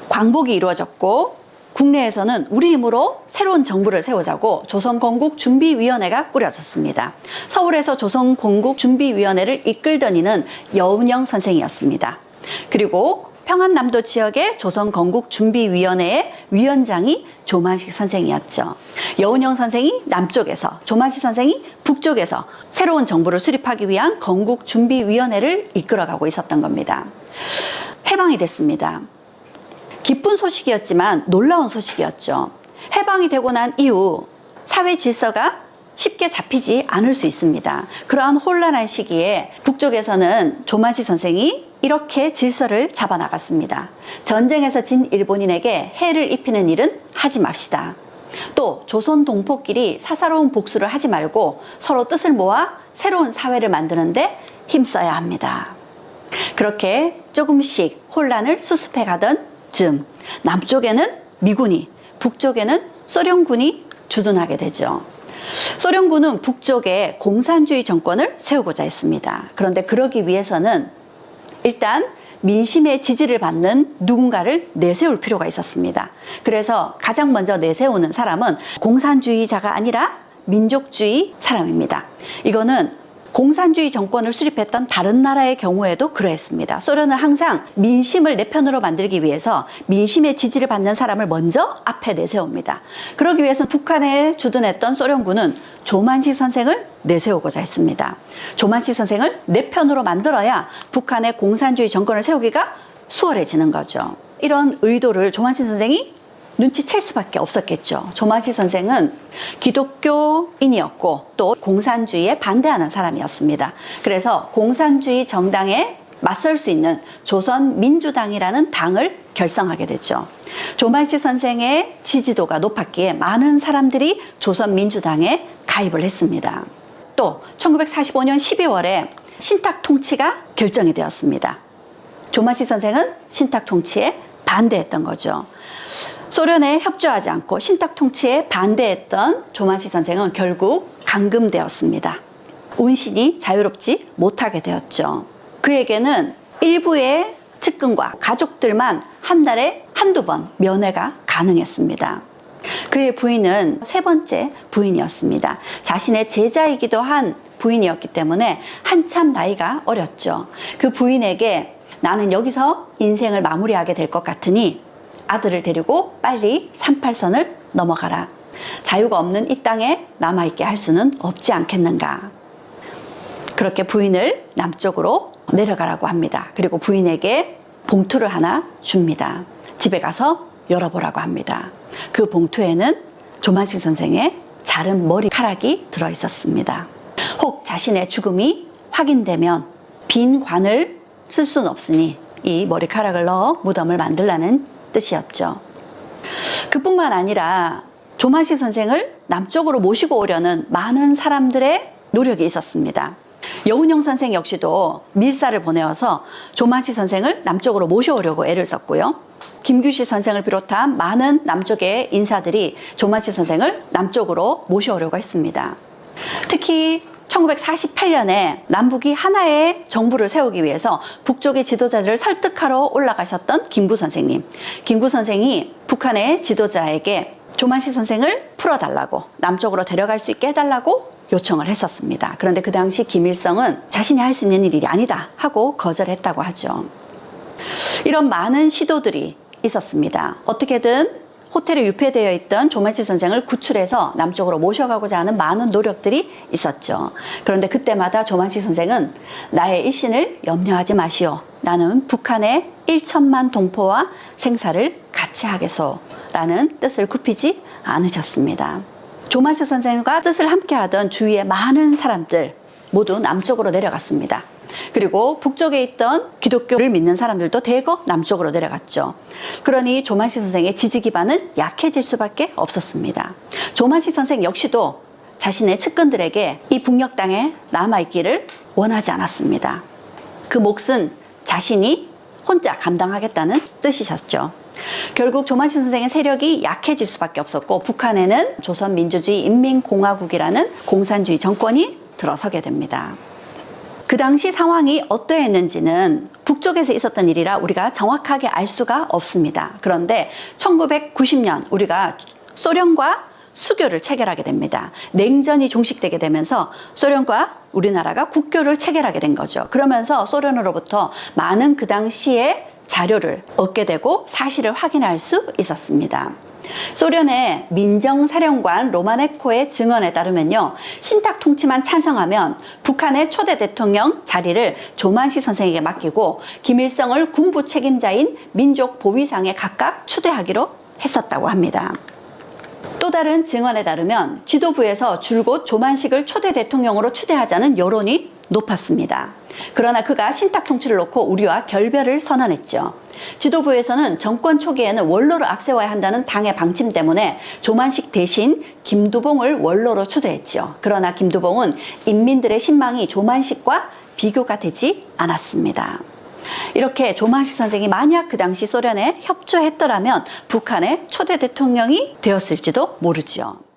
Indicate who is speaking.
Speaker 1: 광복이 이루어졌고 국내에서는 우리 힘으로 새로운 정부를 세우자고 조선건국준비위원회가 꾸려졌습니다. 서울에서 조선건국준비위원회를 이끌던 이는 여운형 선생이었습니다. 그리고 평안남도 지역의 조선건국준비위원회의 위원장이 조만식 선생이었죠. 여운형 선생이 남쪽에서, 조만식 선생이 북쪽에서 새로운 정부를 수립하기 위한 건국준비위원회를 이끌어가고 있었던 겁니다. 해방이 됐습니다. 기쁜 소식이었지만 놀라운 소식이었죠. 해방이 되고 난 이후 사회 질서가 쉽게 잡히지 않을 수 있습니다. 그러한 혼란한 시기에 북쪽에서는 조만식 선생이 이렇게 질서를 잡아나갔습니다. 전쟁에서 진 일본인에게 해를 입히는 일은 하지 맙시다. 또 조선 동포끼리 사사로운 복수를 하지 말고 서로 뜻을 모아 새로운 사회를 만드는데 힘써야 합니다. 그렇게 조금씩 혼란을 수습해 가던 즈음 남쪽에는 미군이, 북쪽에는 소련군이 주둔하게 되죠. 소련군은 북쪽에 공산주의 정권을 세우고자 했습니다. 그런데 그러기 위해서는 일단 민심의 지지를 받는 누군가를 내세울 필요가 있었습니다. 그래서 가장 먼저 내세우는 사람은 공산주의자가 아니라 민족주의 사람입니다. 이거는 공산주의 정권을 수립했던 다른 나라의 경우에도 그러했습니다. 소련은 항상 민심을 내 편으로 만들기 위해서 민심의 지지를 받는 사람을 먼저 앞에 내세웁니다. 그러기 위해서 북한에 주둔했던 소련군은 조만식 선생을 내세우고자 했습니다. 조만식 선생을 내 편으로 만들어야 북한의 공산주의 정권을 세우기가 수월해지는 거죠. 이런 의도를 조만식 선생이 눈치챌 수밖에 없었겠죠. 조만식 선생은 기독교인이었고 또 공산주의에 반대하는 사람이었습니다. 그래서 공산주의 정당에 맞설 수 있는 조선민주당이라는 당을 결성하게 됐죠. 조만식 선생의 지지도가 높았기에 많은 사람들이 조선민주당에 가입을 했습니다. 또 1945년 12월에 신탁통치가 결정이 되었습니다. 조만식 선생은 신탁통치에 반대했던 거죠. 소련에 협조하지 않고 신탁통치에 반대했던 조만식 선생은 결국 감금되었습니다. 운신이 자유롭지 못하게 되었죠. 그에게는 일부의 측근과 가족들만 한 달에 한두 번 면회가 가능했습니다. 그의 부인은 세 번째 부인이었습니다. 자신의 제자이기도 한 부인이었기 때문에 한참 나이가 어렸죠. 그 부인에게 나는 여기서 인생을 마무리하게 될 것 같으니 아들을 데리고 빨리 38선을 넘어가라. 자유가 없는 이 땅에 남아있게 할 수는 없지 않겠는가. 그렇게 부인을 남쪽으로 내려가라고 합니다. 그리고 부인에게 봉투를 하나 줍니다. 집에 가서 열어보라고 합니다. 그 봉투에는 조만식 선생의 자른 머리카락이 들어있었습니다. 혹 자신의 죽음이 확인되면 빈 관을 쓸 수는 없으니 이 머리카락을 넣어 무덤을 만들라는 뜻이었죠. 그뿐만 아니라 조만식 선생을 남쪽으로 모시고 오려는 많은 사람들의 노력이 있었습니다. 여운형 선생 역시도 밀사를 보내어서 조만식 선생을 남쪽으로 모셔오려고 애를 썼고요. 김규식 선생을 비롯한 많은 남쪽의 인사들이 조만식 선생을 남쪽으로 모셔오려고 했습니다. 특히 1948년에 남북이 하나의 정부를 세우기 위해서 북쪽의 지도자들을 설득하러 올라가셨던 김구 선생님. 김구 선생이 북한의 지도자에게 조만식 선생을 풀어달라고, 남쪽으로 데려갈 수 있게 해달라고 요청을 했었습니다. 그런데 그 당시 김일성은 자신이 할 수 있는 일이 아니다 하고 거절했다고 하죠. 이런 많은 시도들이 있었습니다. 어떻게든 호텔에 유폐되어 있던 조만식 선생을 구출해서 남쪽으로 모셔가고자 하는 많은 노력들이 있었죠. 그런데 그때마다 조만식 선생은 나의 일신을 염려하지 마시오. 나는 북한의 1천만 동포와 생사를 같이 하겠소. 라는 뜻을 굽히지 않으셨습니다. 조만식 선생과 뜻을 함께하던 주위의 많은 사람들 모두 남쪽으로 내려갔습니다. 그리고 북쪽에 있던 기독교를 믿는 사람들도 대거 남쪽으로 내려갔죠. 그러니 조만식 선생의 지지 기반은 약해질 수밖에 없었습니다. 조만식 선생 역시도 자신의 측근들에게 이 북녘 땅에 남아있기를 원하지 않았습니다. 그 몫은 자신이 혼자 감당하겠다는 뜻이셨죠. 결국 조만식 선생의 세력이 약해질 수밖에 없었고 북한에는 조선민주주의 인민공화국이라는 공산주의 정권이 들어서게 됩니다. 그 당시 상황이 어떠했는지는 북쪽에서 있었던 일이라 우리가 정확하게 알 수가 없습니다. 그런데 1990년 우리가 소련과 수교를 체결하게 됩니다. 냉전이 종식되게 되면서 소련과 우리나라가 국교를 체결하게 된 거죠. 그러면서 소련으로부터 많은 그 당시의 자료를 얻게 되고 사실을 확인할 수 있었습니다. 소련의 민정사령관 로마네코의 증언에 따르면요, 신탁 통치만 찬성하면 북한의 초대 대통령 자리를 조만시 선생에게 맡기고 김일성을 군부 책임자인 민족보위상에 각각 추대하기로 했었다고 합니다. 또 다른 증언에 따르면 지도부에서 줄곧 조만식을 초대 대통령으로 추대하자는 여론이 높았습니다. 그러나 그가 신탁 통치를 놓고 우리와 결별을 선언했죠. 지도부에서는 정권 초기에는 원로를 앞세워야 한다는 당의 방침 때문에 조만식 대신 김두봉을 원로로 추대했죠. 그러나 김두봉은 인민들의 신망이 조만식과 비교가 되지 않았습니다. 이렇게 조만식 선생이 만약 그 당시 소련에 협조했더라면 북한의 초대 대통령이 되었을지도 모르죠.